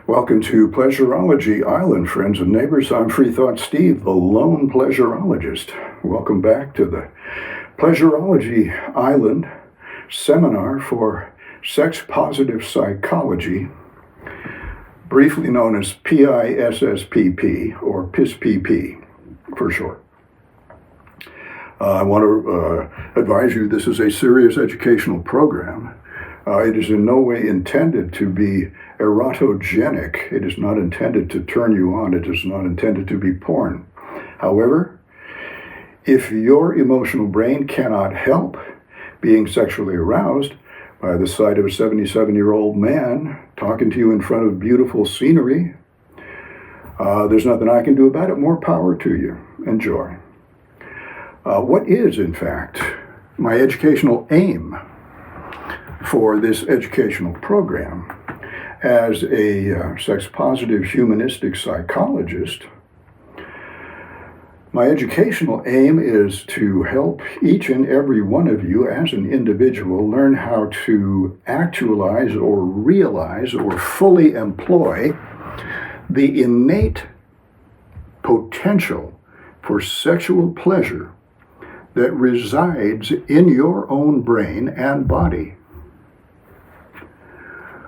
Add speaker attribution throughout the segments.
Speaker 1: Welcome to Pleasurology Island, friends and neighbors. I'm Free Thought Steve, the lone pleasurologist. Welcome back to the Pleasurology Island seminar for sex-positive psychology, briefly known as PISSPP, or PISPP for short. I want to advise you this is a serious educational program. It is in no way intended to be erotogenic. It is not intended to turn you on. It is not intended to be porn. However, if your emotional brain cannot help being sexually aroused by the sight of a 77-year-old man talking to you in front of beautiful scenery, there's nothing I can do about it. More power to you. Enjoy. What is, in fact, my educational aim for this educational program? As a sex-positive humanistic psychologist, my educational aim is to help each and every one of you as an individual learn how to actualize or realize or fully employ the innate potential for sexual pleasure that resides in your own brain and body.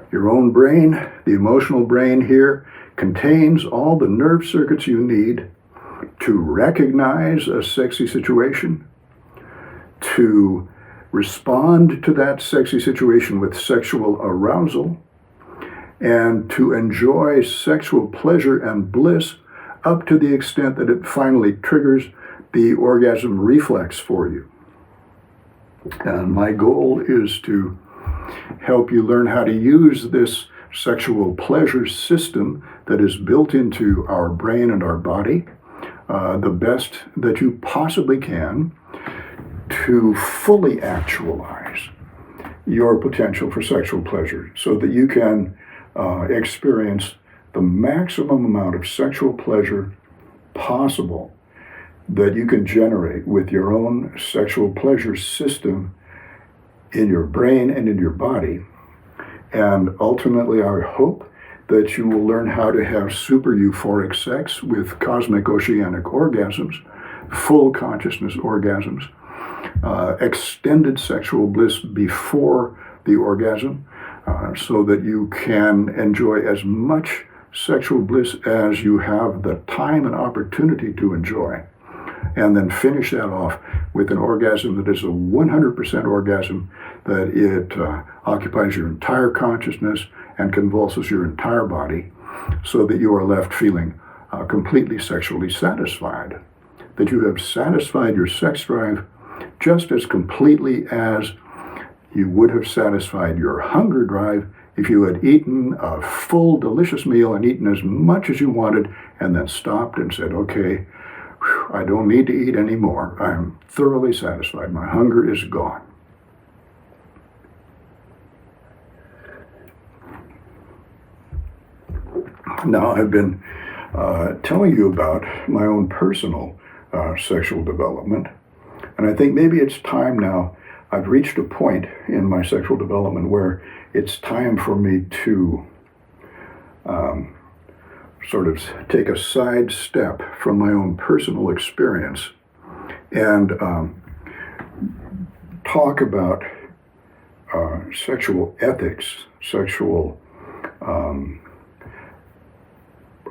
Speaker 1: Your own brain, the emotional brain here, contains all the nerve circuits you need to recognize a sexy situation, to respond to that sexy situation with sexual arousal, and to enjoy sexual pleasure and bliss up to the extent that it finally triggers the orgasm reflex for you. And my goal is to help you learn how to use this sexual pleasure system that is built into our brain and our body the best that you possibly can to fully actualize your potential for sexual pleasure so that you can experience the maximum amount of sexual pleasure possible that you can generate with your own sexual pleasure system in your brain and in your body. And ultimately, I hope that you will learn how to have super euphoric sex with cosmic oceanic orgasms, full consciousness orgasms, extended sexual bliss before the orgasm, so that you can enjoy as much sexual bliss as you have the time and opportunity to enjoy. And then finish that off with an orgasm that is a 100% orgasm, that it occupies your entire consciousness and convulses your entire body so that you are left feeling completely sexually satisfied, that you have satisfied your sex drive just as completely as you would have satisfied your hunger drive if you had eaten a full, delicious meal and eaten as much as you wanted and then stopped and said, okay, I don't need to eat anymore. I'm thoroughly satisfied. My hunger is gone. Now, I've been telling you about my own personal sexual development, and I think maybe it's time now. I've reached a point in my sexual development where it's time for me to sort of take a side step from my own personal experience and talk about sexual ethics, sexual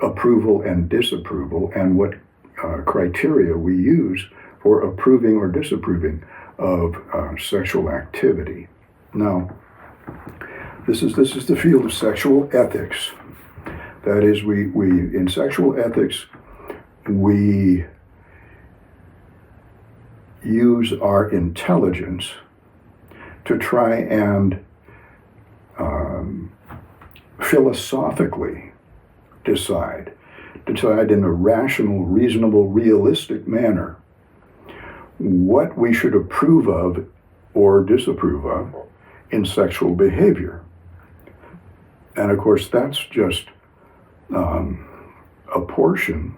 Speaker 1: approval and disapproval, and what criteria we use for approving or disapproving of sexual activity. Now, this is the field of sexual ethics. That is, we in sexual ethics, we use our intelligence to try and philosophically decide in a rational, reasonable, realistic manner what we should approve of or disapprove of in sexual behavior. And of course, that's just a portion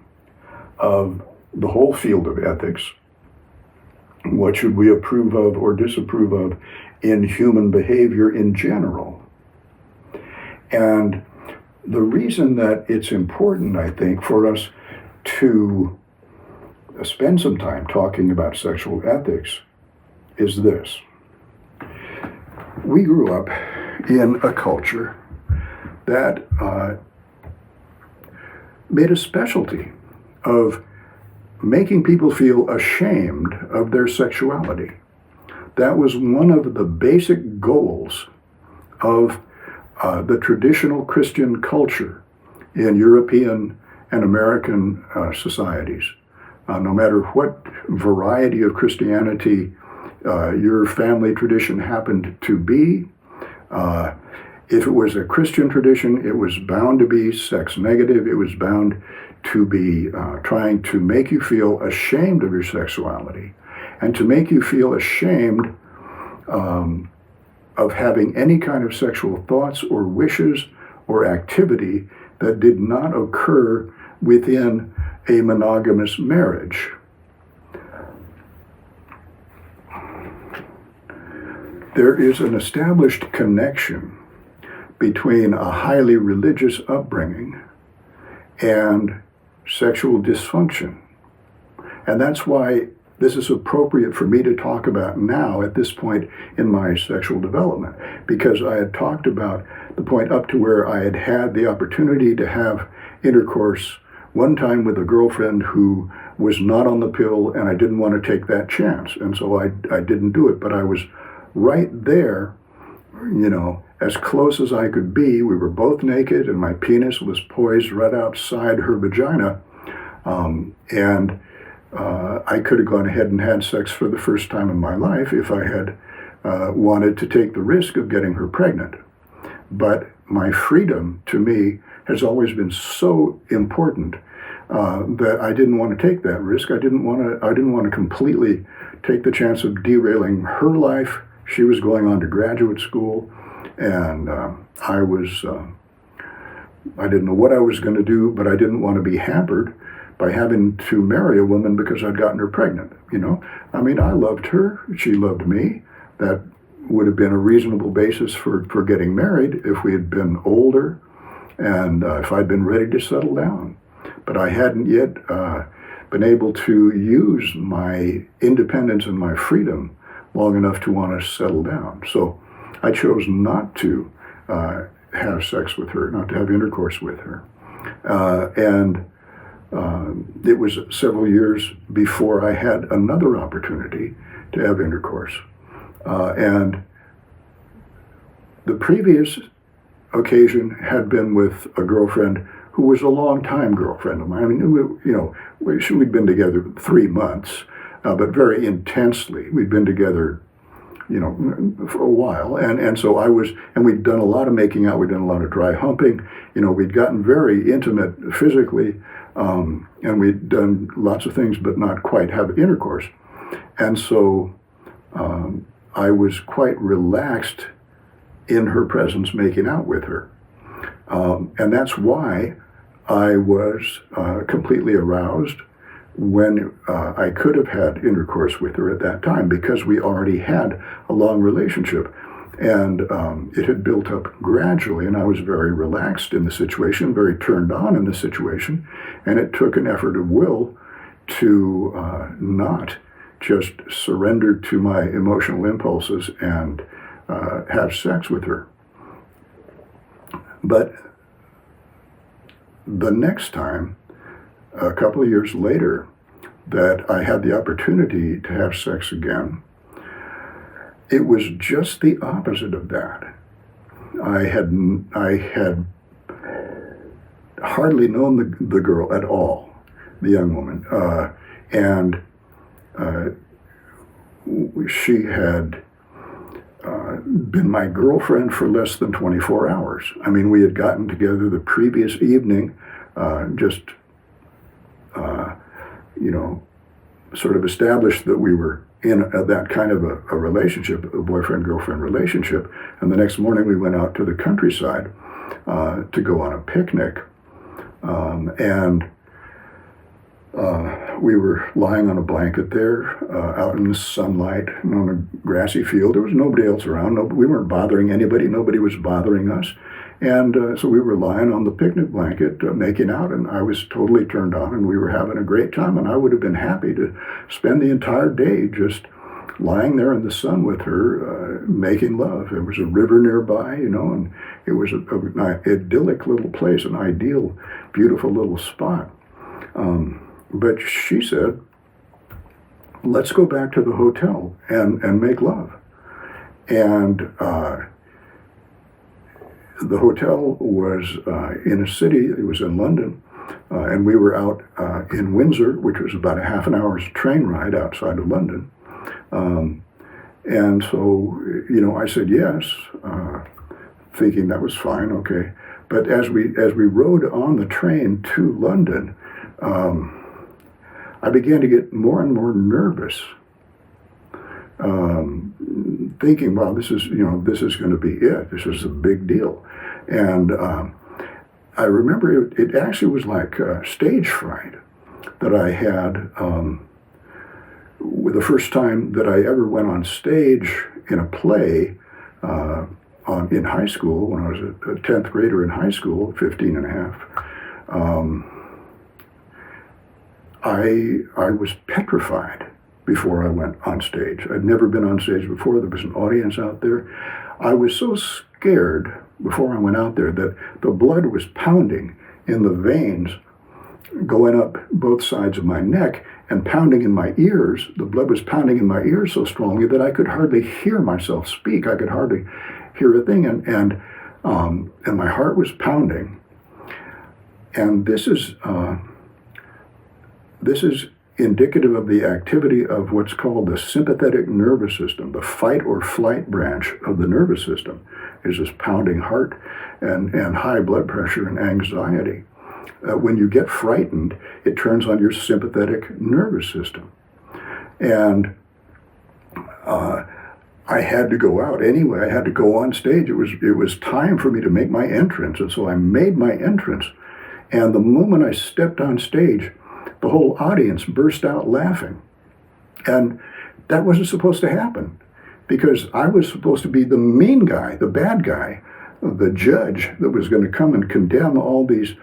Speaker 1: of the whole field of ethics. What should we approve of or disapprove of in human behavior in general? And the reason that it's important, I think, for us to spend some time talking about sexual ethics is this. We grew up in a culture that made a specialty of making people feel ashamed of their sexuality. That was one of the basic goals of the traditional Christian culture in European and American societies. No matter what variety of Christianity your family tradition happened to be, if it was a Christian tradition, it was bound to be sex negative. It was bound to be trying to make you feel ashamed of your sexuality and to make you feel ashamed of having any kind of sexual thoughts or wishes or activity that did not occur within a monogamous marriage. There is an established connection between a highly religious upbringing and sexual dysfunction. And that's why this is appropriate for me to talk about now at this point in my sexual development, because I had talked about the point up to where I had had the opportunity to have intercourse one time with a girlfriend who was not on the pill, and I didn't want to take that chance. And so I didn't do it, but I was right there, as close as I could be. We were both naked, and my penis was poised right outside her vagina. I could have gone ahead and had sex for the first time in my life if I had wanted to take the risk of getting her pregnant. But my freedom, to me, has always been so important that I didn't want to take that risk. I didn't want to completely take the chance of derailing her life. She was going on to graduate school, and I didn't know what I was going to do, but I didn't want to be hampered by having to marry a woman because I'd gotten her pregnant. I loved her, she loved me. That would have been a reasonable basis for getting married if we had been older and if I'd been ready to settle down. But I hadn't yet been able to use my independence and my freedom long enough to want to settle down. So I chose not to have sex with her, not to have intercourse with her. It was several years before I had another opportunity to have intercourse. And the previous occasion had been with a girlfriend who was a long-time girlfriend of mine. We'd been together 3 months, but very intensely. We'd been together, for a while. And so we'd done a lot of making out. We'd done a lot of dry humping. We'd gotten very intimate physically. And we'd done lots of things, but not quite have intercourse. And so I was quite relaxed in her presence making out with her. And that's why I was completely aroused when I could have had intercourse with her at that time, because we already had a long relationship. And it had built up gradually, and I was very relaxed in the situation, very turned on in the situation, and it took an effort of will to not just surrender to my emotional impulses and have sex with her. But the next time, a couple of years later, that I had the opportunity to have sex again, it was just the opposite of that. I had hardly known the girl at all, the young woman, and she had been my girlfriend for less than 24 hours. We had gotten together the previous evening, sort of established that we were in that kind of a relationship, a boyfriend-girlfriend relationship. And the next morning we went out to the countryside to go on a picnic. We were lying on a blanket there, out in the sunlight, on a grassy field. There was nobody else around. We weren't bothering anybody. Nobody was bothering us. And so we were lying on the picnic blanket, making out, and I was totally turned on, and we were having a great time, and I would have been happy to spend the entire day just lying there in the sun with her, making love. There was a river nearby, and it was an idyllic little place, an ideal, beautiful little spot. But she said, let's go back to the hotel and make love. And the hotel was in a city, it was in London, and we were out in Windsor, which was about a half an hour's train ride outside of London. And so, I said yes, thinking that was fine, okay. But as we rode on the train to London, I began to get more and more nervous, thinking, "Wow, this is going to be it. This is a big deal." And I remember it actually was like stage fright that I had. The first time that I ever went on stage in a play in high school, when I was a 10th grader in high school, 15 and a half, I was petrified before I went on stage. I'd never been on stage before. There was an audience out there. I was so scared before I went out there that the blood was pounding in the veins going up both sides of my neck and pounding in my ears. The blood was pounding in my ears so strongly that I could hardly hear myself speak. I could hardly hear a thing, and my heart was pounding. And this is indicative of the activity of what's called the sympathetic nervous system. The fight or flight branch of the nervous system is this pounding heart and high blood pressure and anxiety. When you get frightened, it turns on your sympathetic nervous system. And I had to go out anyway. I had to go on stage. It was time for me to make my entrance. And so I made my entrance. And the moment I stepped on stage, the whole audience burst out laughing. And that wasn't supposed to happen, because I was supposed to be the mean guy, the bad guy, the judge that was going to come and condemn all these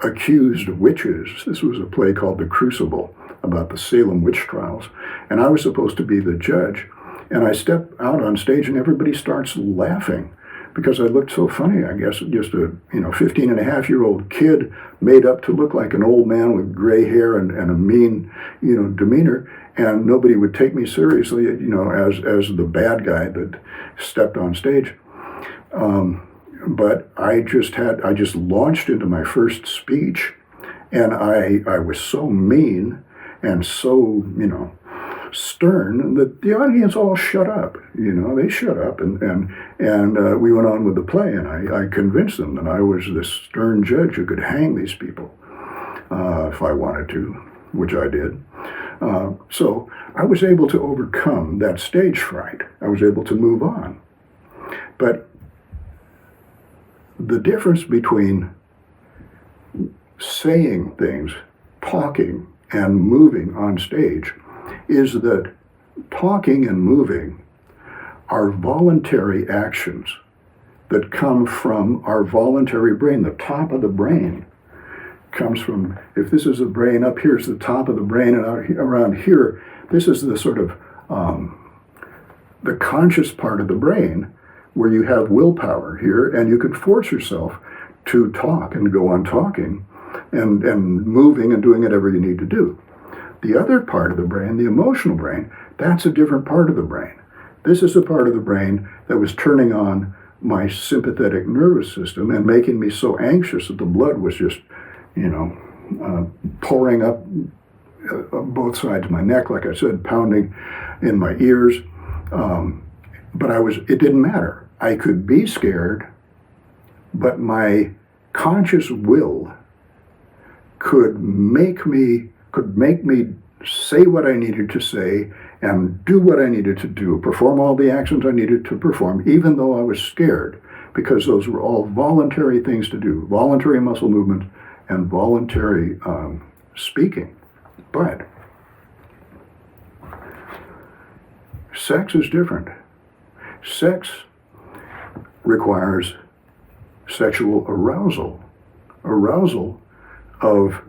Speaker 1: accused witches. This was a play called The Crucible about the Salem witch trials. And I was supposed to be the judge. And I step out on stage and everybody starts laughing because I looked so funny, I guess. Just a 15 and a half year old kid made up to look like an old man with gray hair and a mean, demeanor. And nobody would take me seriously, as the bad guy that stepped on stage. But I just launched into my first speech, and I was so mean and so, stern that the audience all shut up. They shut up, and we went on with the play, and I convinced them that I was this stern judge who could hang these people if I wanted to, which I did. So I was able to overcome that stage fright. I was able to move on. But the difference between saying things, talking, and moving on stage is that talking and moving are voluntary actions that come from our voluntary brain. The top of the brain comes from, if this is the brain, up here's the top of the brain, and around here, this is the sort of the conscious part of the brain, where you have willpower here, and you can force yourself to talk and go on talking and moving and doing whatever you need to do. The other part of the brain, the emotional brain, that's a different part of the brain. This is the part of the brain that was turning on my sympathetic nervous system and making me so anxious that the blood was just, pouring up both sides of my neck, like I said, pounding in my ears. But it didn't matter. I could be scared, but my conscious will could make me say what I needed to say and do what I needed to do, perform all the actions I needed to perform, even though I was scared, because those were all voluntary things to do, voluntary muscle movement and voluntary speaking. But sex is different. Sex requires sexual arousal. Arousal of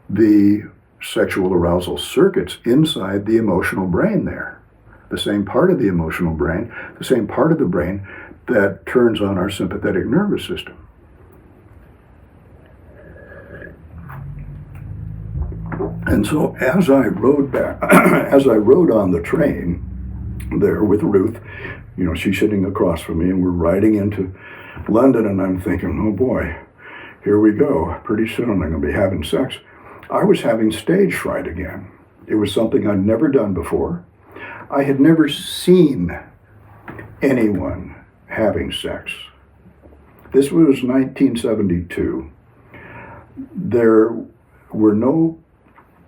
Speaker 1: the sexual arousal circuits inside the emotional brain there. The same part of the emotional brain, the same part of the brain that turns on our sympathetic nervous system. And so as I rode back, as I rode on the train there with Ruth, she's sitting across from me and we're riding into London, and I'm thinking, oh boy, here we go. Pretty soon I'm going to be having sex. I was having stage fright again. It was something I'd never done before. I had never seen anyone having sex. This was 1972. There were no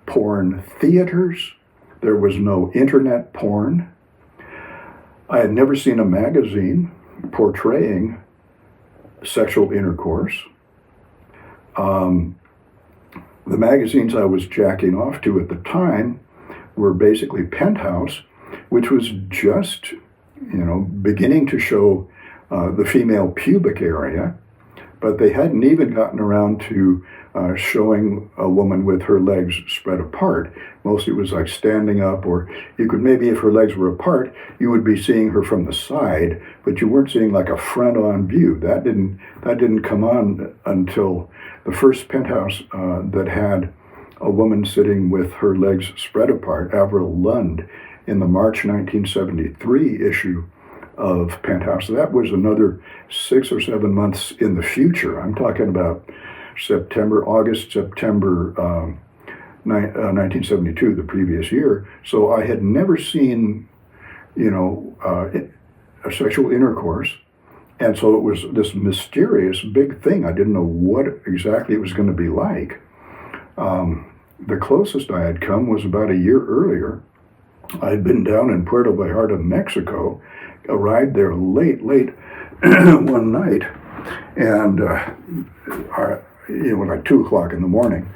Speaker 1: porn theaters. There was no internet porn. I had never seen a magazine portraying sexual intercourse. The magazines I was jacking off to at the time were basically Penthouse, which was just, beginning to show the female pubic area, but they hadn't even gotten around to showing a woman with her legs spread apart. Mostly it was like standing up, or you could maybe, if her legs were apart, you would be seeing her from the side, but you weren't seeing like a front-on view. That didn't come on until the first Penthouse that had a woman sitting with her legs spread apart, Avril Lund, in the March 1973 issue of Penthouse. That was another 6 or 7 months in the future. I'm talking about August, September 1972, the previous year. So I had never seen, a sexual intercourse. And so it was this mysterious big thing. I didn't know what exactly it was going to be like. The closest I had come was about a year earlier. I had been down in Puerto Vallarta, Mexico, arrived there late one night, and like 2 o'clock in the morning,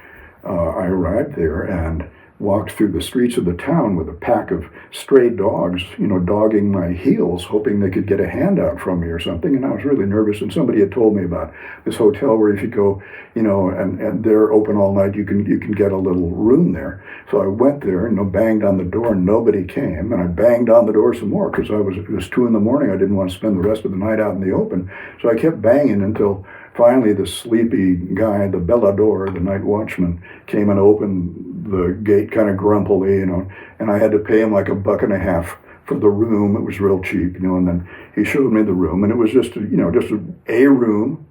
Speaker 1: I arrived there and walked through the streets of the town with a pack of stray dogs, dogging my heels, hoping they could get a handout from me or something. And I was really nervous. And somebody had told me about this hotel where if you go, and they're open all night, you can get a little room there. So I went there and banged on the door, and nobody came. And I banged on the door some more because it was 2 in the morning. I didn't want to spend the rest of the night out in the open. So I kept banging until finally the sleepy guy, the bellador, the night watchman, came and opened the gate kind of grumpily, and I had to pay him like $1.50 for the room. It was real cheap, and then he showed me the room, and it was just a room,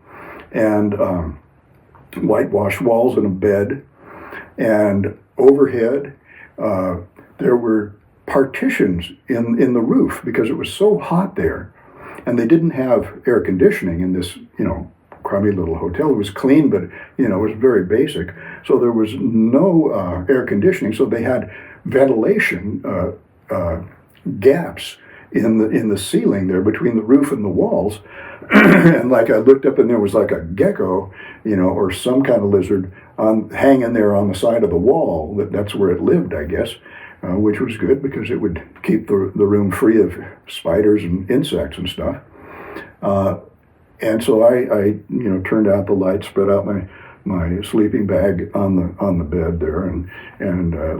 Speaker 1: and whitewashed walls and a bed, and overhead there were partitions in the roof because it was so hot there, and they didn't have air conditioning in this, crummy little hotel. It was clean, but it was very basic. So there was no air conditioning. So they had ventilation gaps in the ceiling there between the roof and the walls. And like I looked up, and there was like a gecko, or some kind of lizard hanging there on the side of the wall. That's where it lived, I guess, which was good because it would keep the room free of spiders and insects and stuff. And so I turned out the light, spread out my sleeping bag on the bed there, and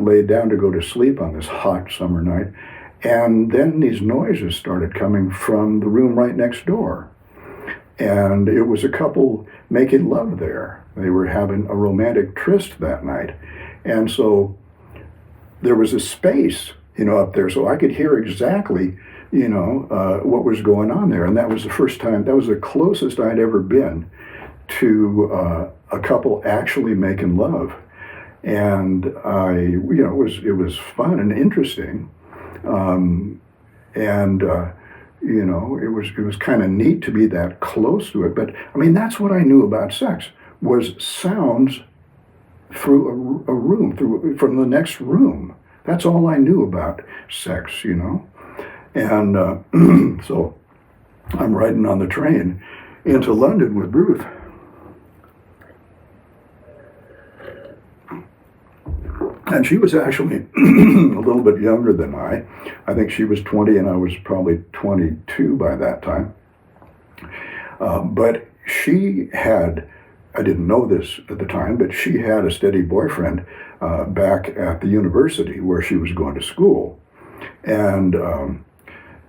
Speaker 1: laid down to go to sleep on this hot summer night. And then these noises started coming from the room right next door. And it was a couple making love there. They were having a romantic tryst that night. And so there was a space, up there, so I could hear exactly what was going on there. And that was the first time, that was the closest I'd ever been to a couple actually making love. And it was fun and interesting. It was kind of neat to be that close to it. But I mean, that's what I knew about sex, was sounds through a room, from the next room. That's all I knew about sex, And so I'm riding on the train into London with Ruth. And she was actually a little bit younger than I. I think she was 20 and I was probably 22 by that time. But she had, I didn't know this at the time, but she had a steady boyfriend back at the university where she was going to school. And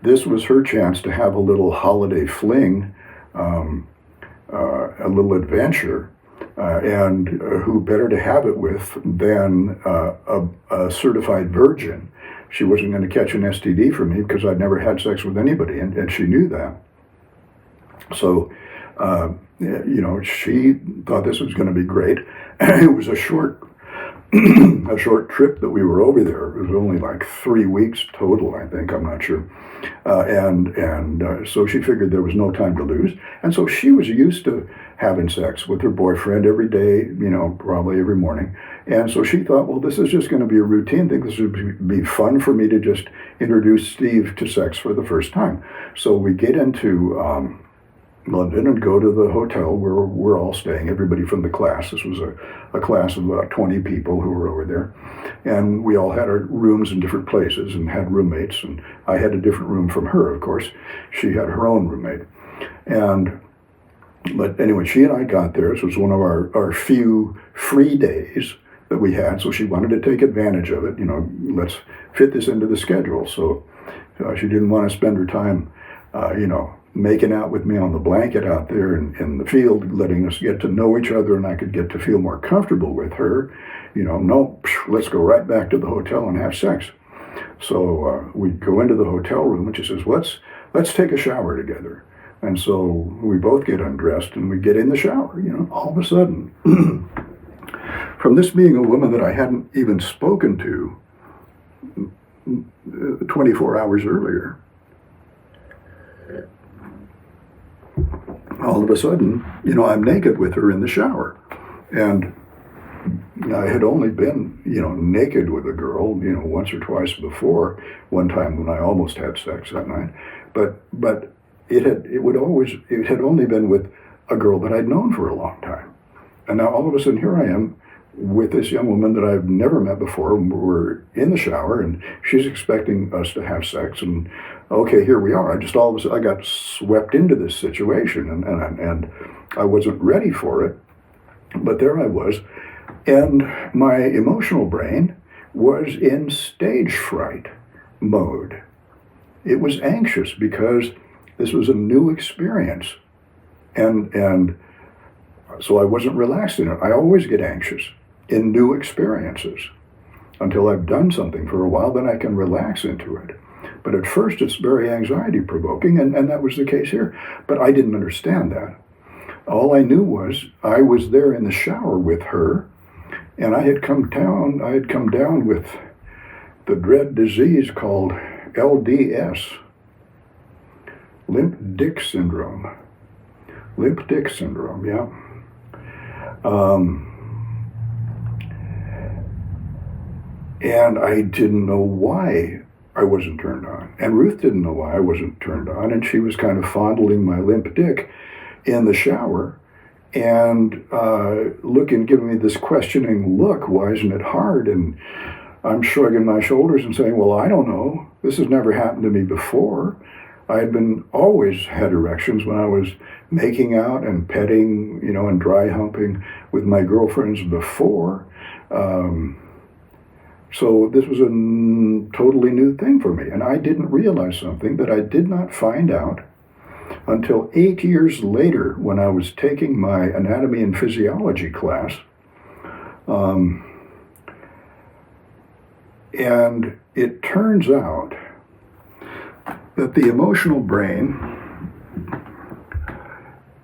Speaker 1: this was her chance to have a little holiday fling, a little adventure. And who better to have it with than a certified virgin? She wasn't going to catch an STD from me because I'd never had sex with anybody, and she knew that. So, she thought this was going to be great. It was a short trip that we were over there. It was only like 3 weeks total, I think. I'm not sure. So she figured there was no time to lose. And so she was used to having sex with her boyfriend every day, probably every morning. And so she thought, well, this is just going to be a routine thing. This would be fun for me to just introduce Steve to sex for the first time. So we get into London and go to the hotel where we're all staying, everybody from the class. This was a class of about 20 people who were over there. And we all had our rooms in different places and had roommates. And I had a different room from her, of course. She had her own roommate. But anyway, she and I got there. This was one of our few free days that we had. So she wanted to take advantage of it. Let's fit this into the schedule. So she didn't want to spend her time, making out with me on the blanket out there in the field, letting us get to know each other, and I could get to feel more comfortable with her. No, let's go right back to the hotel and have sex. So we go into the hotel room, and she says, let's take a shower together. And so we both get undressed, and we get in the shower. All of a sudden, from this being a woman that I hadn't even spoken to 24 hours earlier, all of a sudden, I'm naked with her in the shower. And I had only been, naked with a girl, once or twice before, one time when I almost had sex that night. But it had only been with a girl that I'd known for a long time. And now all of a sudden here I am with this young woman that I've never met before. We're in the shower and she's expecting us to have sex, and okay, here we are. All of a sudden I got swept into this situation, and I wasn't ready for it, but there I was, and my emotional brain was in stage fright mode. It was anxious because this was a new experience, and so I wasn't relaxed in it. I always get anxious in new experiences. Until I've done something for a while, then I can relax into it. But at first it's very anxiety provoking, and that was the case here. But I didn't understand that. All I knew was I was there in the shower with her, and I had come down with the dread disease called LDS, limp dick syndrome. Limp dick syndrome, yeah. And I didn't know why I wasn't turned on. And Ruth didn't know why I wasn't turned on. And she was kind of fondling my limp dick in the shower and giving me this questioning look, why isn't it hard? And I'm shrugging my shoulders and saying, well, I don't know. This has never happened to me before. I had always had erections when I was making out and petting, and dry humping with my girlfriends before. So this was a totally new thing for me. And I didn't realize something that I did not find out until 8 years later when I was taking my anatomy and physiology class. And it turns out that the emotional brain,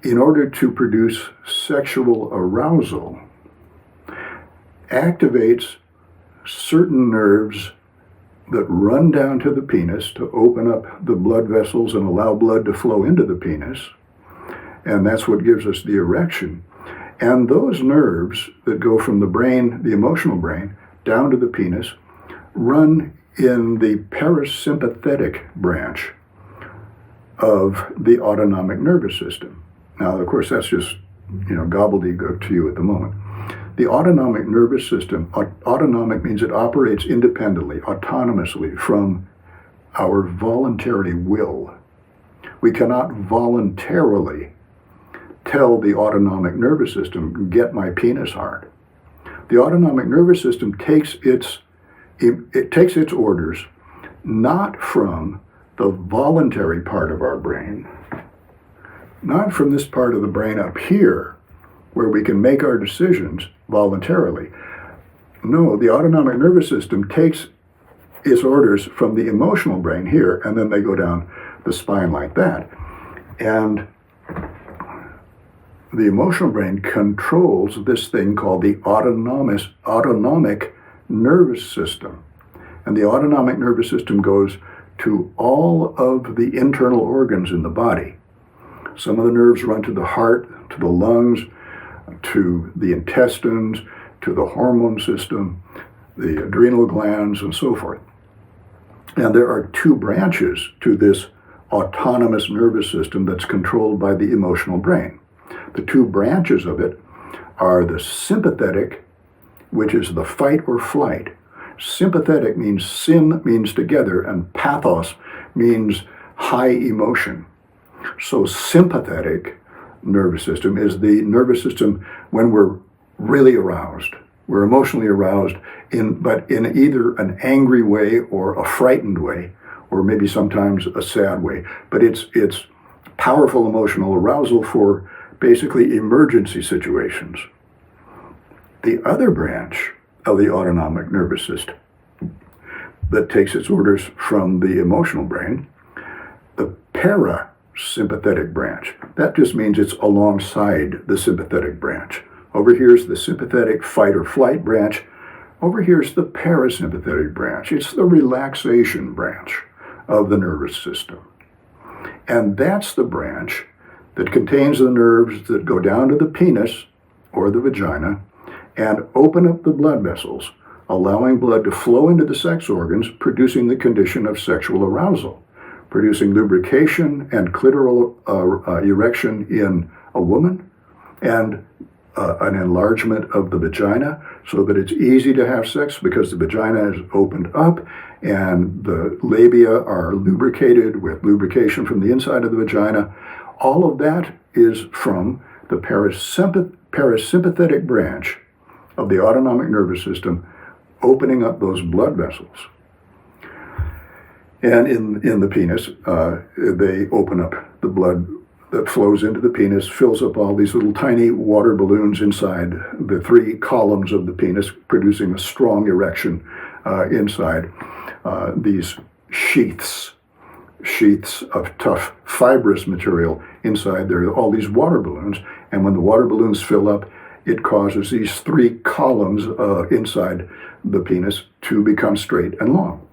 Speaker 1: in order to produce sexual arousal, activates certain nerves that run down to the penis to open up the blood vessels and allow blood to flow into the penis. And that's what gives us the erection. And those nerves that go from the brain, the emotional brain, down to the penis, run in the parasympathetic branch of the autonomic nervous system. Now, of course, that's just, gobbledygook to you at the moment. The autonomic nervous system, autonomic means it operates independently, autonomously from our voluntary will. We cannot voluntarily tell the autonomic nervous system, get my penis hard. The autonomic nervous system takes its orders not from the voluntary part of our brain, not from this part of the brain up here where we can make our decisions voluntarily. No, the autonomic nervous system takes its orders from the emotional brain here, and then they go down the spine like that. And the emotional brain controls this thing called the autonomic nervous system. And the autonomic nervous system goes to all of the internal organs in the body. Some of the nerves run to the heart, to the lungs, to the intestines, to the hormone system, the adrenal glands, and so forth. And there are two branches to this autonomous nervous system that's controlled by the emotional brain. The two branches of it are the sympathetic, which is the fight or flight. Sympathetic means syn means together, and pathos means high emotion. So sympathetic nervous system is the nervous system when we're really aroused. We're emotionally aroused, but in either an angry way or a frightened way, or maybe sometimes a sad way. But it's powerful emotional arousal for basically emergency situations. The other branch of the autonomic nervous system that takes its orders from the emotional brain, the parasympathetic branch. That just means it's alongside the sympathetic branch. Over here's the sympathetic fight or flight branch. Over here's the parasympathetic branch. It's the relaxation branch of the nervous system. And that's the branch that contains the nerves that go down to the penis or the vagina and open up the blood vessels, allowing blood to flow into the sex organs, producing the condition of sexual arousal, producing lubrication and clitoral erection in a woman, and an enlargement of the vagina so that it's easy to have sex because the vagina is opened up and the labia are lubricated with lubrication from the inside of the vagina. All of that is from the parasympathetic branch of the autonomic nervous system opening up those blood vessels. And in the penis, they open up the blood that flows into the penis, fills up all these little tiny water balloons inside the three columns of the penis, producing a strong erection inside. These sheaths of tough fibrous material inside there are all these water balloons, and when the water balloons fill up, it causes these three columns inside the penis to become straight and long.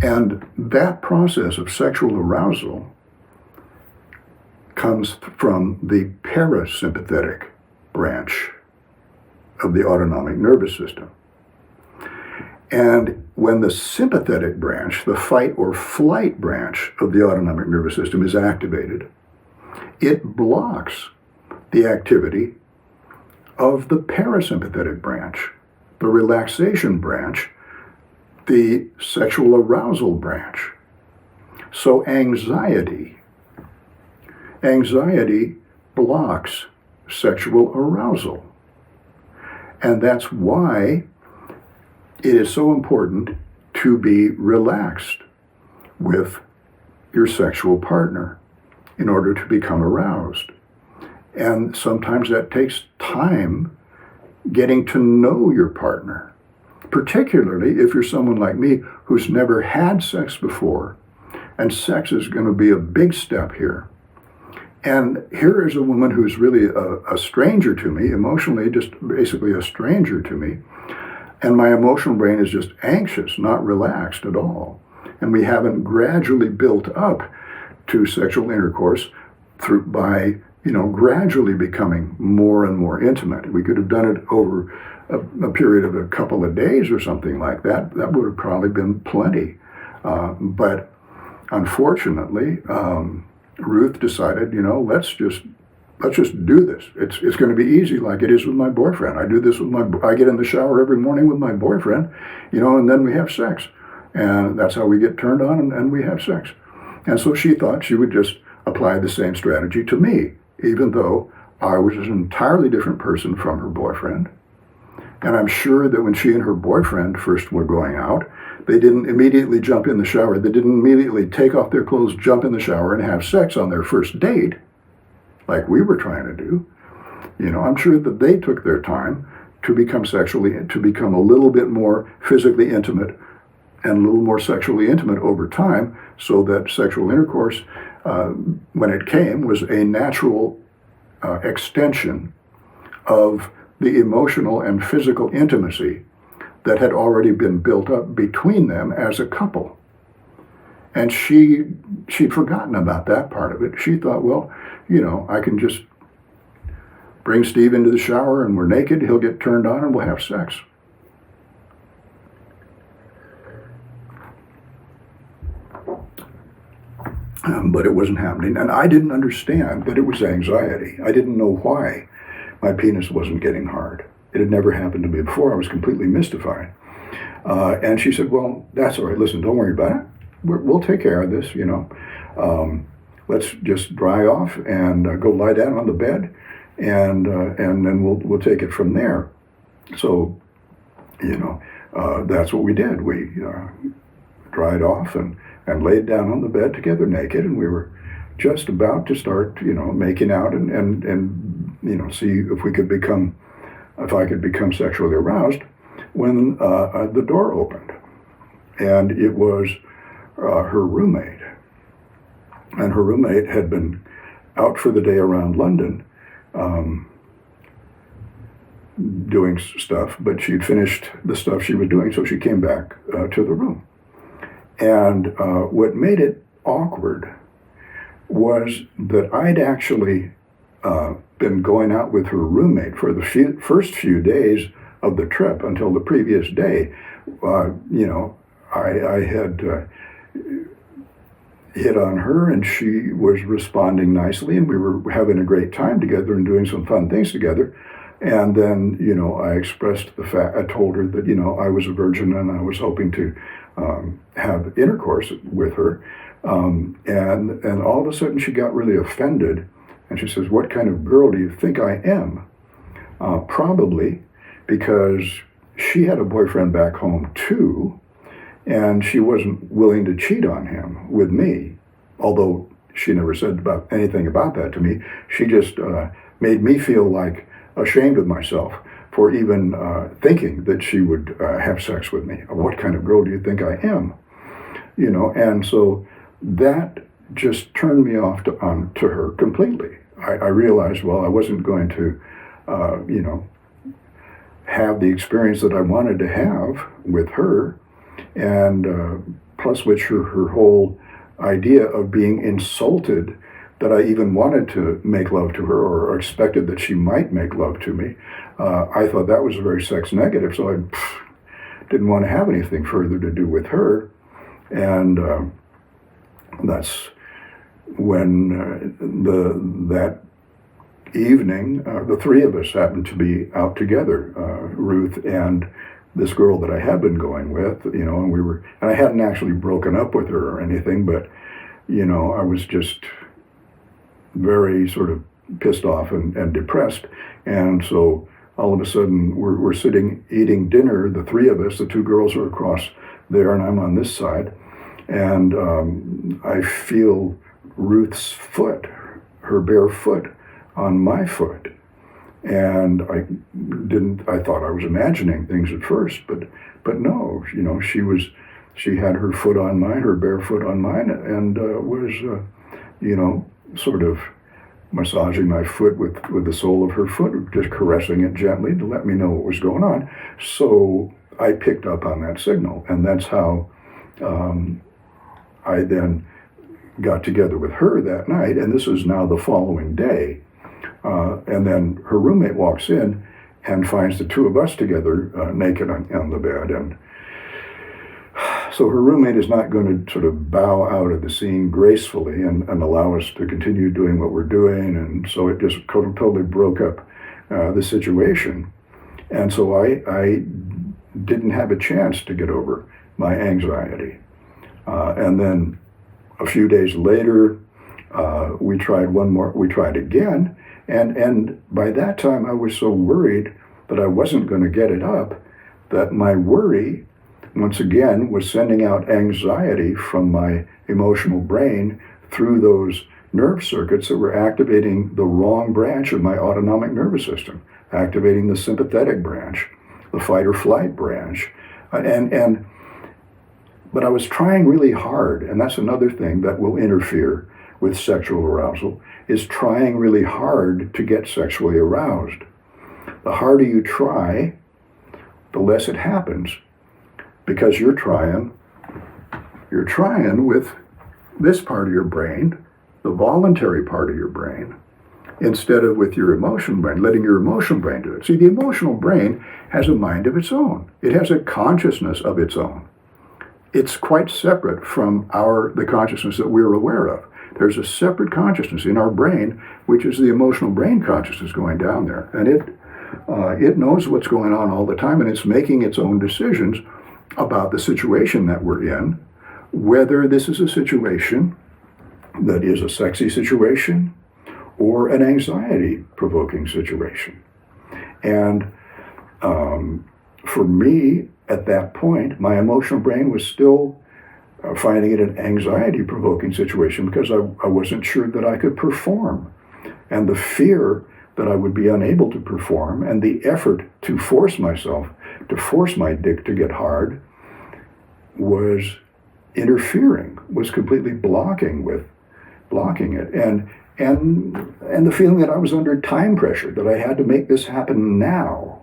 Speaker 1: And that process of sexual arousal comes from the parasympathetic branch of the autonomic nervous system. And when the sympathetic branch, the fight or flight branch of the autonomic nervous system is activated, it blocks the activity of the parasympathetic branch, the relaxation branch, the sexual arousal branch. So anxiety blocks sexual arousal. And that's why it is so important to be relaxed with your sexual partner in order to become aroused. And sometimes that takes time getting to know your partner, particularly if you're someone like me who's never had sex before, and sex is going to be a big step here. And here is a woman who's really a stranger to me, emotionally, just basically a stranger to me. And my emotional brain is just anxious, not relaxed at all. And we haven't gradually built up to sexual intercourse by gradually becoming more and more intimate. We could have done it over a period of a couple of days or something like that. That would have probably been plenty. But unfortunately, Ruth decided, let's just do this. It's going to be easy, like it is with my boyfriend. I get in the shower every morning with my boyfriend, and then we have sex, and that's how we get turned on and we have sex. And so she thought she would just apply the same strategy to me. even though I was an entirely different person from her boyfriend. And I'm sure that when she and her boyfriend first were going out, they didn't immediately jump in the shower. They didn't immediately take off their clothes, jump in the shower, and have sex on their first date, like we were trying to do. I'm sure that they took their time to become a little bit more physically intimate and a little more sexually intimate over time, so that sexual intercourse, when it came, was a natural extension of the emotional and physical intimacy that had already been built up between them as a couple. And she'd forgotten about that part of it. She thought, well, I can just bring Steve into the shower and we're naked, he'll get turned on and we'll have sex. But it wasn't happening. And I didn't understand that it was anxiety. I didn't know why my penis wasn't getting hard. It had never happened to me before. I was completely mystified. And she said, well, that's all right. Listen, don't worry about it. We'll take care of this, Let's just dry off and go lie down on the bed, and then we'll take it from there. So, that's what we did. We dried off and laid down on the bed together naked, and we were just about to start, making out and see if I could become sexually aroused, when the door opened, and it was her roommate. And her roommate had been out for the day around London, doing stuff, but she'd finished the stuff she was doing, so she came back to the room. And what made it awkward was that I'd actually been going out with her roommate for the first few days of the trip until the previous day. I had hit on her, and she was responding nicely, and we were having a great time together and doing some fun things together. And then, I expressed the fact, I told her that, I was a virgin and I was hoping to have intercourse with her. And all of a sudden she got really offended, and she says, what kind of girl do you think I am? Probably because she had a boyfriend back home too, and she wasn't willing to cheat on him with me, although she never said anything about that to me. She just made me feel like ashamed of myself for even thinking that she would have sex with me. What kind of girl do you think I am? And so that just turned me off to her completely. I realized, well, I wasn't going to, have the experience that I wanted to have with her, and plus which her whole idea of being insulted that I even wanted to make love to her or expected that she might make love to me. I thought that was very sex negative, so I didn't want to have anything further to do with her. And that's when that evening, the three of us happened to be out together, Ruth and this girl that I had been going with, and I hadn't actually broken up with her or anything, but, I was just very sort of pissed off and depressed. And so all of a sudden we're sitting eating dinner, the three of us, the two girls are across there and I'm on this side, and I feel Ruth's foot, her bare foot, on my foot. And I thought I was imagining things at first, but no, she had her foot on mine, her bare foot on mine, and was, sort of massaging my foot with the sole of her foot, just caressing it gently to let me know what was going on. So I picked up on that signal, and that's how I then got together with her that night, and this is now the following day. And then her roommate walks in and finds the two of us together naked on the bed. And so her roommate is not going to sort of bow out of the scene gracefully and allow us to continue doing what we're doing. And so it just totally broke up the situation. And so I didn't have a chance to get over my anxiety. And then a few days later, We tried one more, we tried again, and by that time I was so worried that I wasn't going to get it up, that my worry, once again, was sending out anxiety from my emotional brain through those nerve circuits that were activating the wrong branch of my autonomic nervous system, activating the sympathetic branch, the fight or flight branch. But I was trying really hard, and that's another thing that will interfere with sexual arousal, is trying really hard to get sexually aroused. The harder you try, the less it happens, because you're trying with this part of your brain, the voluntary part of your brain, instead of with your emotional brain, letting your emotional brain do it. See, the emotional brain has a mind of its own. It has a consciousness of its own. It's quite separate from the consciousness that we're aware of. There's a separate consciousness in our brain, which is the emotional brain consciousness going down there. And it knows what's going on all the time, and it's making its own decisions about the situation that we're in, whether this is a situation that is a sexy situation or an anxiety-provoking situation. And for me, at that point, my emotional brain was still finding it an anxiety-provoking situation because I wasn't sure that I could perform. And the fear that I would be unable to perform and the effort to force myself, to force my dick to get hard, was interfering, was completely blocking it. And the feeling that I was under time pressure, that I had to make this happen now,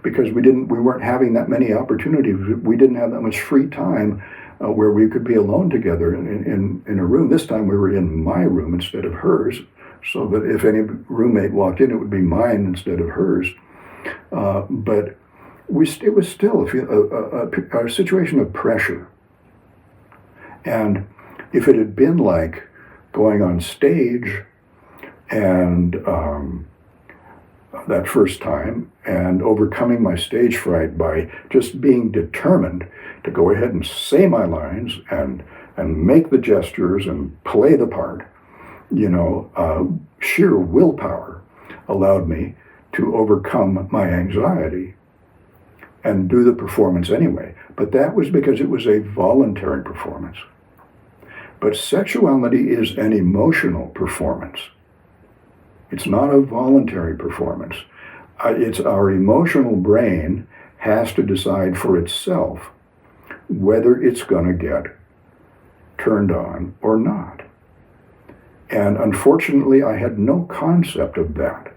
Speaker 1: because we weren't having that many opportunities. We didn't have that much free time where we could be alone together in a room. This time we were in my room instead of hers, so that if any roommate walked in, it would be mine instead of hers. But it was still a situation of pressure. And if it had been like going on stage and that first time and overcoming my stage fright by just being determined to go ahead and say my lines and make the gestures and play the part, sheer willpower allowed me to overcome my anxiety and do the performance anyway. But that was because it was a voluntary performance. But sexuality is an emotional performance. It's not a voluntary performance. It's our emotional brain has to decide for itself whether it's going to get turned on or not. And unfortunately, I had no concept of that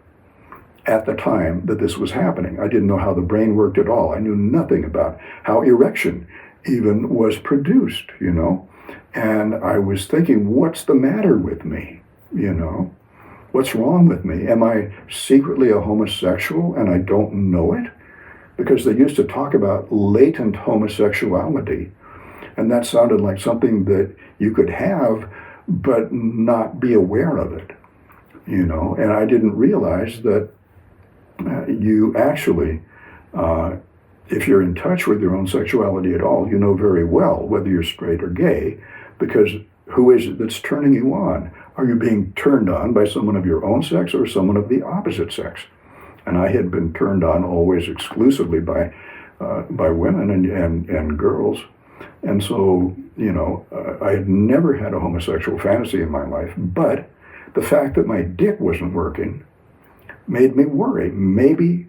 Speaker 1: at the time that this was happening. I didn't know how the brain worked at all. I knew nothing about how erection even was produced, And I was thinking, what's the matter with me, What's wrong with me? Am I secretly a homosexual and I don't know it? Because they used to talk about latent homosexuality, and that sounded like something that you could have but not be aware of it, And I didn't realize that you actually, if you're in touch with your own sexuality at all, you know very well whether you're straight or gay, because who is it that's turning you on? Are you being turned on by someone of your own sex or someone of the opposite sex? And I had been turned on always exclusively by women and girls. And so, I had never had a homosexual fantasy in my life, but the fact that my dick wasn't working made me worry. Maybe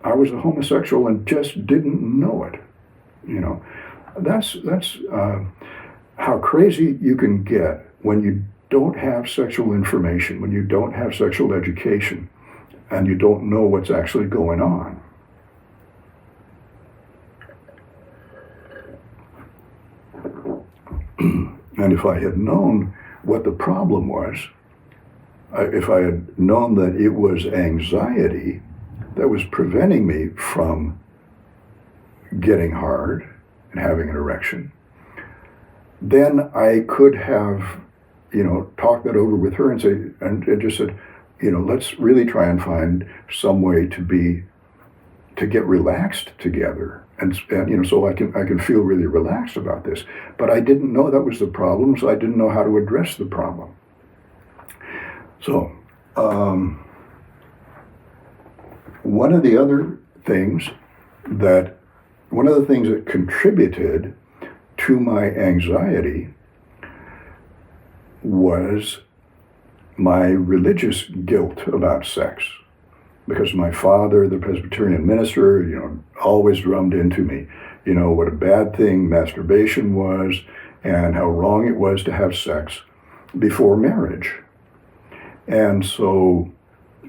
Speaker 1: I was a homosexual and just didn't know it. That's how crazy you can get when you don't have sexual information, when you don't have sexual education, and you don't know what's actually going on. And if I had known what the problem was, if I had known that it was anxiety that was preventing me from getting hard and having an erection, then I could have, talked that over with her and say, and just said, let's really try and find some way to get relaxed together and so I can feel really relaxed about this. But I didn't know that was the problem, so I didn't know how to address the problem. So one of the things that contributed to my anxiety was my religious guilt about sex. Because my father, the Presbyterian minister, always drummed into me, what a bad thing masturbation was and how wrong it was to have sex before marriage. And so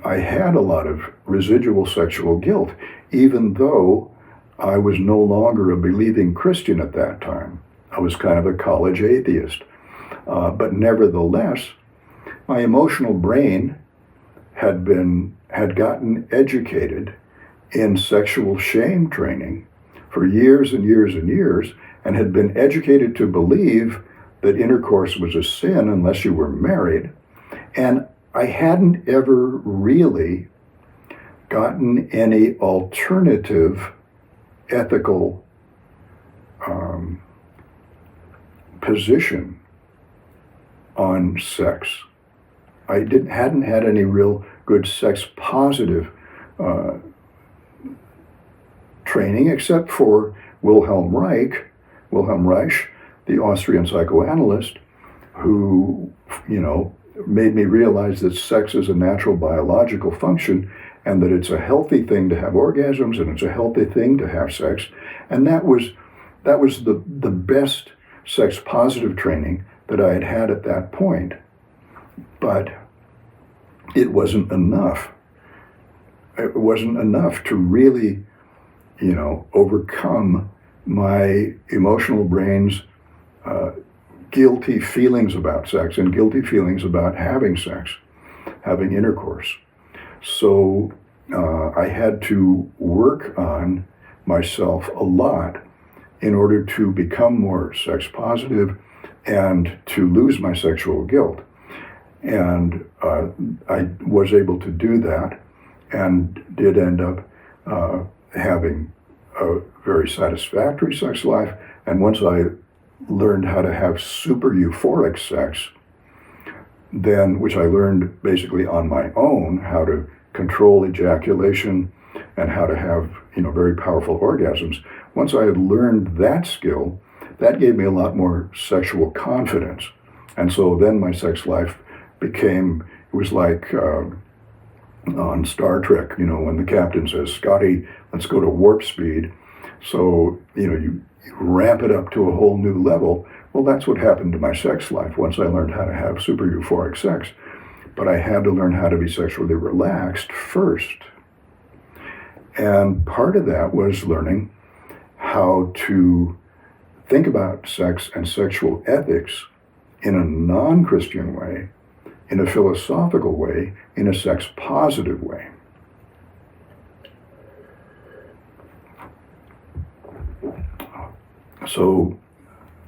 Speaker 1: I had a lot of residual sexual guilt, even though I was no longer a believing Christian at that time. I was kind of a college atheist. But nevertheless, my emotional brain had gotten educated in sexual shame training for years and years and years, and had been educated to believe that intercourse was a sin unless you were married. And I hadn't ever really gotten any alternative ethical position on sex. I hadn't had any real good sex positive training, except for Wilhelm Reich, the Austrian psychoanalyst, who, made me realize that sex is a natural biological function and that it's a healthy thing to have orgasms and it's a healthy thing to have sex. And that was the best sex positive training that I had had at that point. But it wasn't enough. It wasn't enough to really, overcome my emotional brain's guilty feelings about sex and guilty feelings about having sex, having intercourse. So I had to work on myself a lot in order to become more sex positive and to lose my sexual guilt. And I was able to do that and did end up having a very satisfactory sex life. And once I learned how to have super euphoric sex, then, which I learned basically on my own, how to control ejaculation and how to have, very powerful orgasms. Once I had learned that skill, that gave me a lot more sexual confidence. And so then my sex life it was like on Star Trek, when the captain says, "Scotty, let's go to warp speed." So, you ramp it up to a whole new level. Well, that's what happened to my sex life once I learned how to have super euphoric sex. But I had to learn how to be sexually relaxed first. And part of that was learning how to think about sex and sexual ethics in a non-Christian way, in a philosophical way, in a sex-positive way. So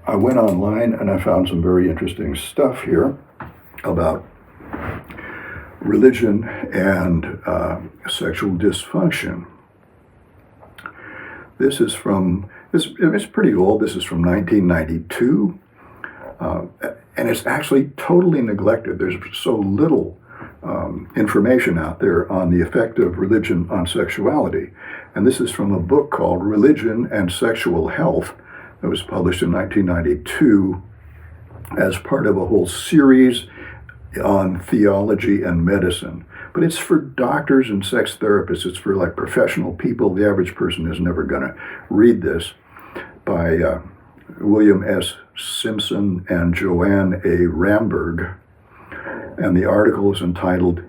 Speaker 1: I went online and I found some very interesting stuff here about religion and sexual dysfunction. It's pretty old. This is from 1992. And it's actually totally neglected. There's so little information out there on the effect of religion on sexuality. And this is from a book called Religion and Sexual Health that was published in 1992 as part of a whole series on theology and medicine. But it's for doctors and sex therapists. It's for like professional people. The average person is never going to read this. By William S. Simpson and Joanne A. Ramberg. And the article is entitled,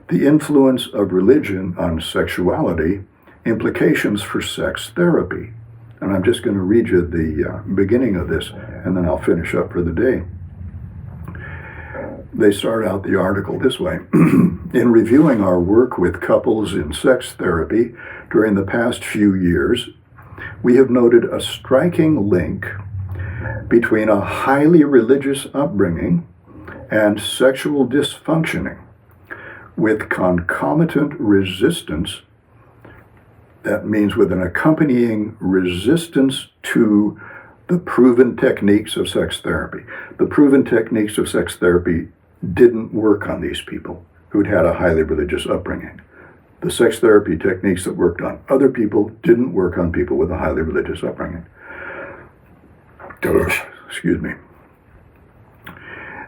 Speaker 1: "The Influence of Religion on Sexuality, Implications for Sex Therapy." And I'm just going to read you the beginning of this, and then I'll finish up for the day. They start out the article this way. In reviewing our work with couples in sex therapy during the past few years, we have noted a striking link between a highly religious upbringing and sexual dysfunctioning, with concomitant resistance. That means with an accompanying resistance to the proven techniques of sex therapy. The proven techniques of sex therapy didn't work on these people who'd had a highly religious upbringing. The sex therapy techniques that worked on other people didn't work on people with a highly religious upbringing. Excuse me.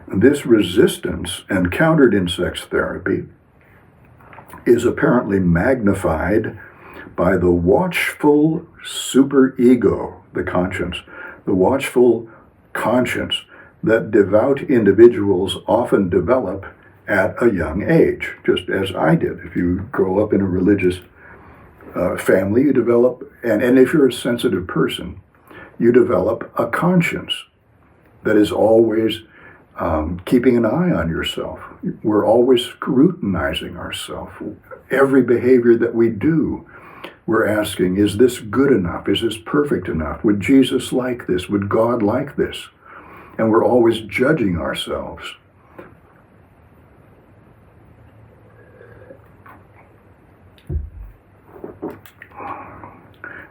Speaker 1: This resistance, encountered in sex therapy, is apparently magnified by the watchful superego, the conscience, the watchful conscience that devout individuals often develop at a young age, just as I did. If you grow up in a religious family, you develop, and if you're a sensitive person, you develop a conscience that is always keeping an eye on yourself. We're always scrutinizing ourselves. Every behavior that we do, we're asking, is this good enough? Is this perfect enough? Would Jesus like this? Would God like this? And we're always judging ourselves.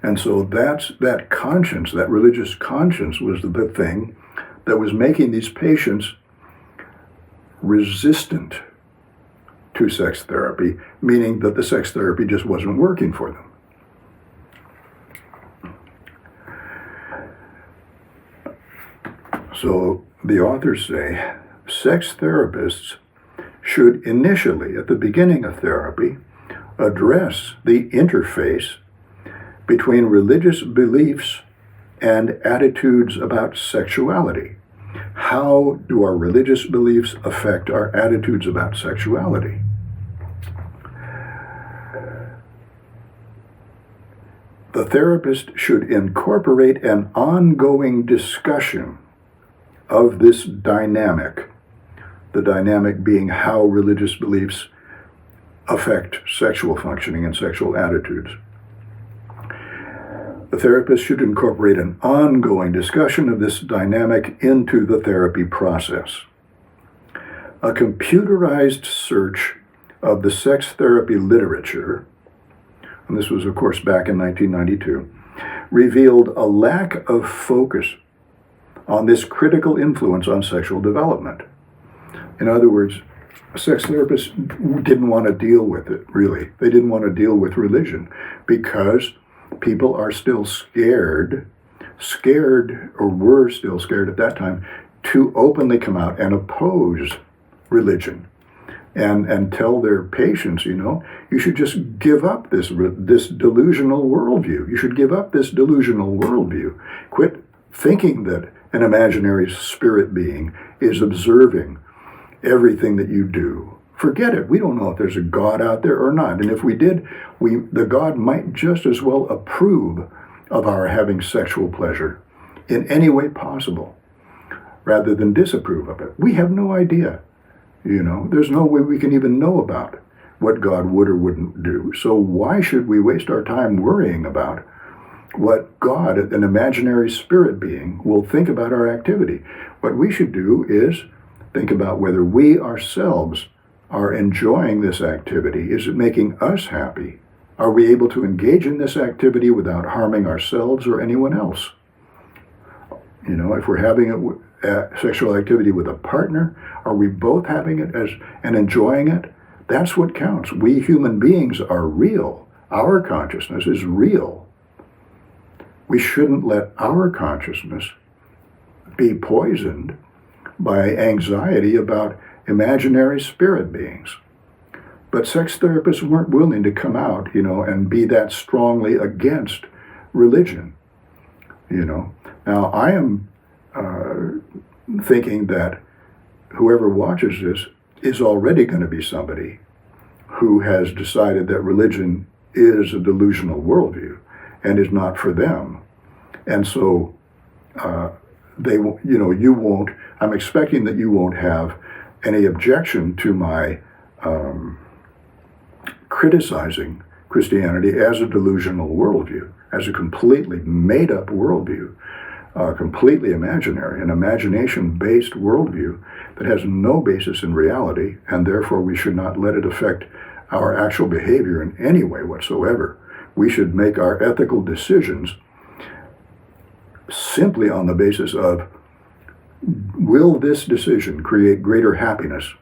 Speaker 1: And so that conscience, that religious conscience, was the thing that was making these patients resistant to sex therapy, meaning that the sex therapy just wasn't working for them. So the authors say, sex therapists should initially, at the beginning of therapy, address the interface between religious beliefs and attitudes about sexuality. How do our religious beliefs affect our attitudes about sexuality? The therapist should incorporate an ongoing discussion of this dynamic, the dynamic being how religious beliefs affect sexual functioning and sexual attitudes. The therapist should incorporate an ongoing discussion of this dynamic into the therapy process. A computerized search of the sex therapy literature, and this was, of course, back in 1992, revealed a lack of focus on this critical influence on sexual development. In other words, sex therapists didn't want to deal with it, really. They didn't want to deal with religion because people are still scared, or were still scared at that time, to openly come out and oppose religion and tell their patients, you should just give up this delusional worldview. You should give up this delusional worldview. Quit thinking that an imaginary spirit being is observing everything that you do. Forget it. We don't know if there's a God out there or not. And if we did, the God might just as well approve of our having sexual pleasure in any way possible, rather than disapprove of it. We have no idea. There's no way we can even know about what God would or wouldn't do. So why should we waste our time worrying about what God, an imaginary spirit being, will think about our activity? What we should do is think about whether we ourselves are enjoying this activity. Is it making us happy? Are we able to engage in this activity without harming ourselves or anyone else? If we're having sexual activity with a partner, are we both having it and enjoying it? That's what counts. We human beings are real. Our consciousness is real. We shouldn't let our consciousness be poisoned by anxiety about imaginary spirit beings. But sex therapists weren't willing to come out, and be that strongly against religion. Now I am thinking that whoever watches this is already going to be somebody who has decided that religion is a delusional worldview and is not for them. And so you won't, I'm expecting that you won't have any objection to my criticizing Christianity as a delusional worldview, as a completely made-up worldview, completely imaginary, an imagination-based worldview that has no basis in reality, and therefore we should not let it affect our actual behavior in any way whatsoever. We should make our ethical decisions simply on the basis of, will this decision create greater happiness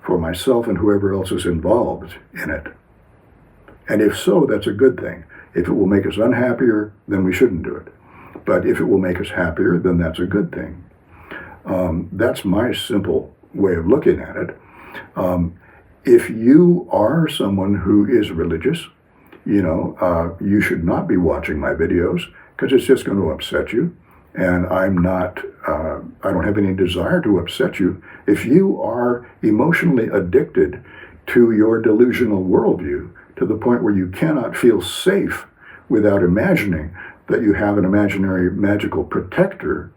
Speaker 1: for myself and whoever else is involved in it? And if so, that's a good thing. If it will make us unhappier, then we shouldn't do it. But if it will make us happier, then that's a good thing. That's my simple way of looking at it. If you are someone who is religious, you should not be watching my videos because it's just going to upset you. And I don't have any desire to upset you. If you are emotionally addicted to your delusional worldview to the point where you cannot feel safe without imagining that you have an imaginary magical protector,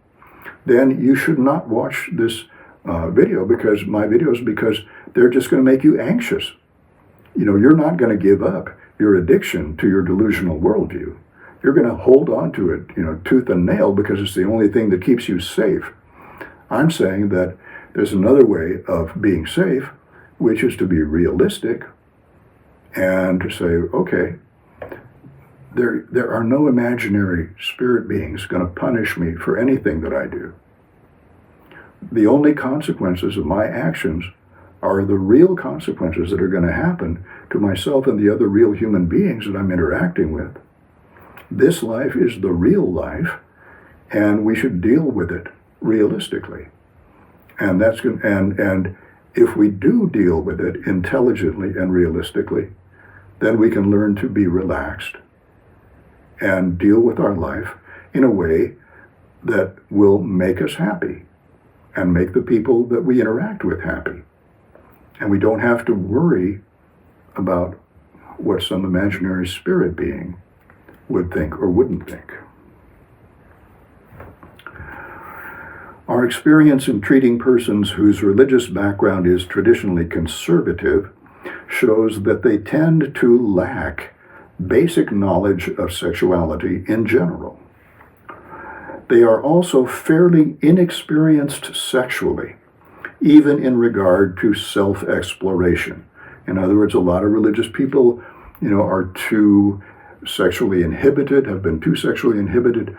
Speaker 1: then you should not watch this video, because my videos, because they're just going to make you anxious. You're not going to give up your addiction to your delusional worldview. You're going to hold on to it, tooth and nail, because it's the only thing that keeps you safe. I'm saying that there's another way of being safe, which is to be realistic and to say, okay, there are no imaginary spirit beings going to punish me for anything that I do. The only consequences of my actions are the real consequences that are going to happen to myself and the other real human beings that I'm interacting with. This life is the real life, and we should deal with it realistically. And that's good. And if we do deal with it intelligently and realistically, then we can learn to be relaxed and deal with our life in a way that will make us happy and make the people that we interact with happy. And we don't have to worry about what some imaginary spirit being would think or wouldn't think. Our experience in treating persons whose religious background is traditionally conservative shows that they tend to lack basic knowledge of sexuality in general. They are also fairly inexperienced sexually, even in regard to self-exploration. In other words, a lot of religious people, are too sexually inhibited, have been too sexually inhibited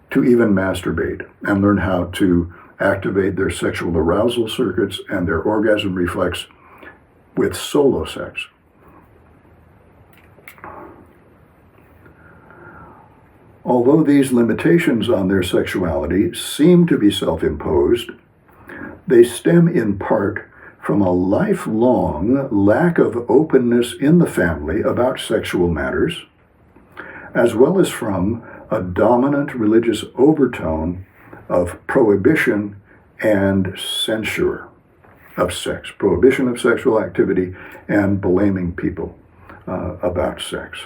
Speaker 1: to even masturbate and learn how to activate their sexual arousal circuits and their orgasm reflex with solo sex. Although these limitations on their sexuality seem to be self-imposed, they stem in part from a lifelong lack of openness in the family about sexual matters, as well as from a dominant religious overtone of prohibition and censure of sex, prohibition of sexual activity, and blaming people about sex.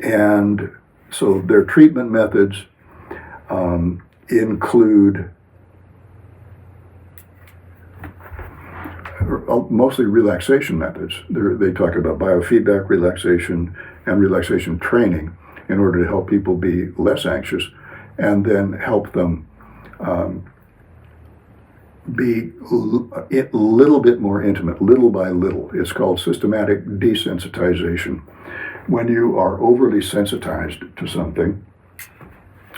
Speaker 1: And so their treatment methods include mostly relaxation methods. They talk about biofeedback relaxation and relaxation training in order to help people be less anxious, and then help them be a little bit more intimate, little by little. It's called systematic desensitization. When you are overly sensitized to something,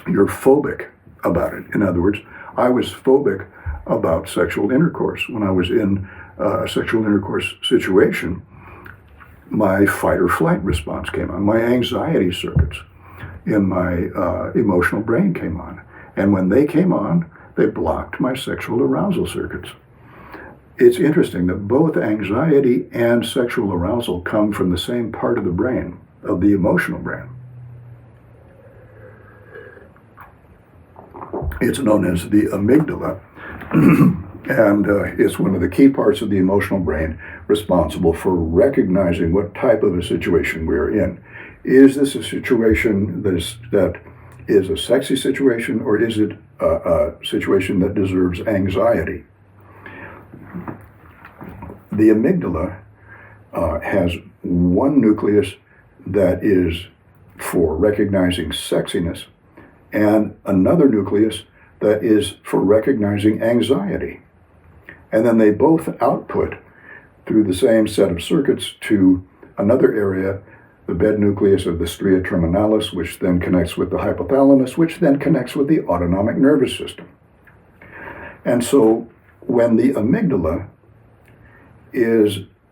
Speaker 1: you're phobic about it. In other words, I was phobic about sexual intercourse. When I was in a sexual intercourse situation, my fight or flight response came on. My anxiety circuits in my emotional brain came on. And when they came on, they blocked my sexual arousal circuits. It's interesting that both anxiety and sexual arousal come from the same part of the brain, of the emotional brain. It's known as the amygdala, and it's one of the key parts of the emotional brain responsible for recognizing what type of a situation we're in. Is this a situation that is a sexy situation, or is it a situation that deserves anxiety? The amygdala has one nucleus that is for recognizing sexiness, and another nucleus that is for recognizing anxiety. And then they both output through the same set of circuits to another area, the bed nucleus of the stria terminalis, which then connects with the hypothalamus, which then connects with the autonomic nervous system. And so when the amygdala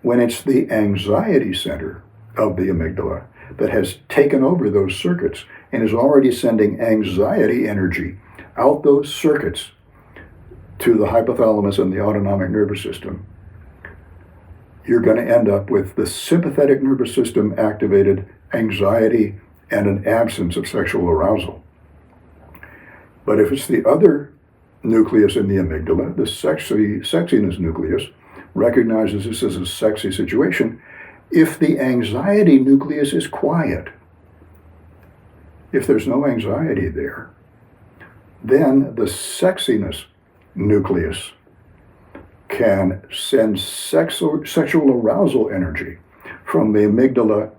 Speaker 1: when it's the anxiety center of the amygdala that has taken over those circuits and is already sending anxiety energy out those circuits to the hypothalamus and the autonomic nervous system, you're going to end up with the sympathetic nervous system activated anxiety and an absence of sexual arousal. But if it's the other nucleus in the amygdala, the sexiness nucleus, recognizes this as a sexy situation, if the anxiety nucleus is quiet, if there's no anxiety there, then the sexiness nucleus can send sexual arousal energy from the amygdala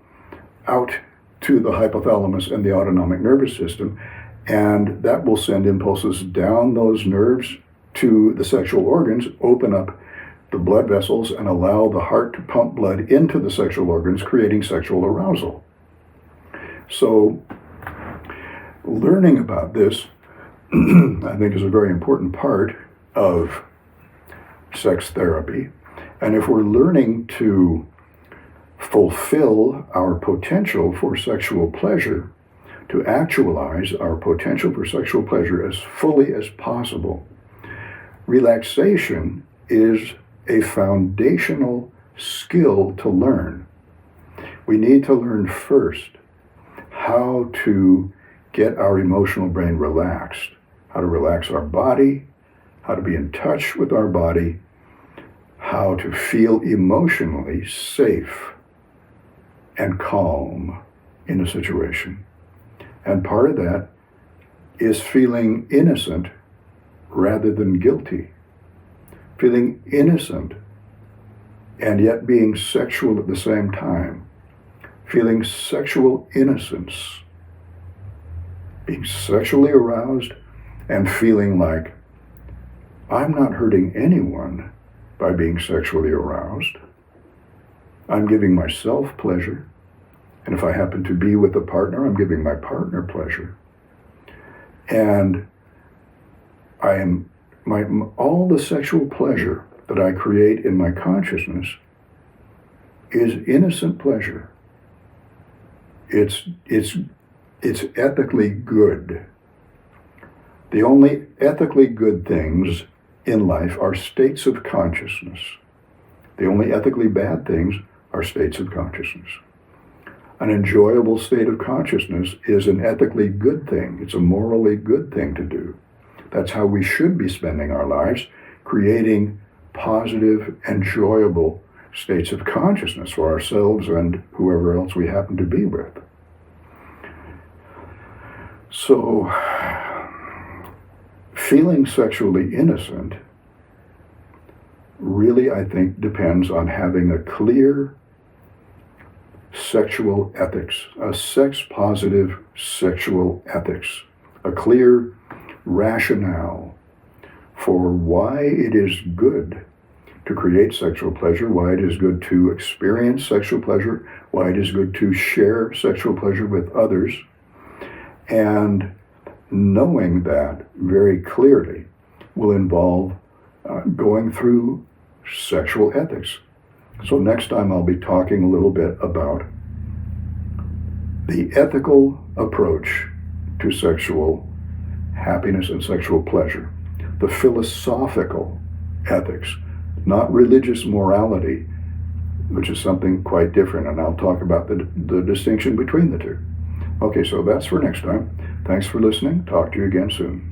Speaker 1: out to the hypothalamus and the autonomic nervous system, and that will send impulses down those nerves to the sexual organs, open up the blood vessels, and allow the heart to pump blood into the sexual organs, creating sexual arousal. So learning about this, I think, is a very important part of sex therapy. And if we're learning to fulfill our potential for sexual pleasure, to actualize our potential for sexual pleasure as fully as possible, relaxation is a foundational skill to learn. We need to learn first how to get our emotional brain relaxed, how to relax our body, how to be in touch with our body, how to feel emotionally safe and calm in a situation. And part of that is feeling innocent rather than guilty. Feeling innocent and yet being sexual at the same time. Feeling sexual innocence. Being sexually aroused and feeling like I'm not hurting anyone by being sexually aroused. I'm giving myself pleasure. And if I happen to be with a partner, I'm giving my partner pleasure. And all the sexual pleasure that I create in my consciousness is innocent pleasure. It's ethically good. The only ethically good things in life are states of consciousness. The only ethically bad things are states of consciousness. An enjoyable state of consciousness is an ethically good thing. It's a morally good thing to do. That's how we should be spending our lives, creating positive, enjoyable states of consciousness for ourselves and whoever else we happen to be with. So, feeling sexually innocent really, I think, depends on having a clear sexual ethics, a sex-positive sexual ethics, a clear rationale for why it is good to create sexual pleasure, why it is good to experience sexual pleasure, why it is good to share sexual pleasure with others, and knowing that very clearly will involve going through sexual ethics. So next time I'll be talking a little bit about the ethical approach to sexual happiness and sexual pleasure, the philosophical ethics, not religious morality, which is something quite different, and I'll talk about the distinction between the two. Okay, so that's for next time. Thanks for listening. Talk to you again soon.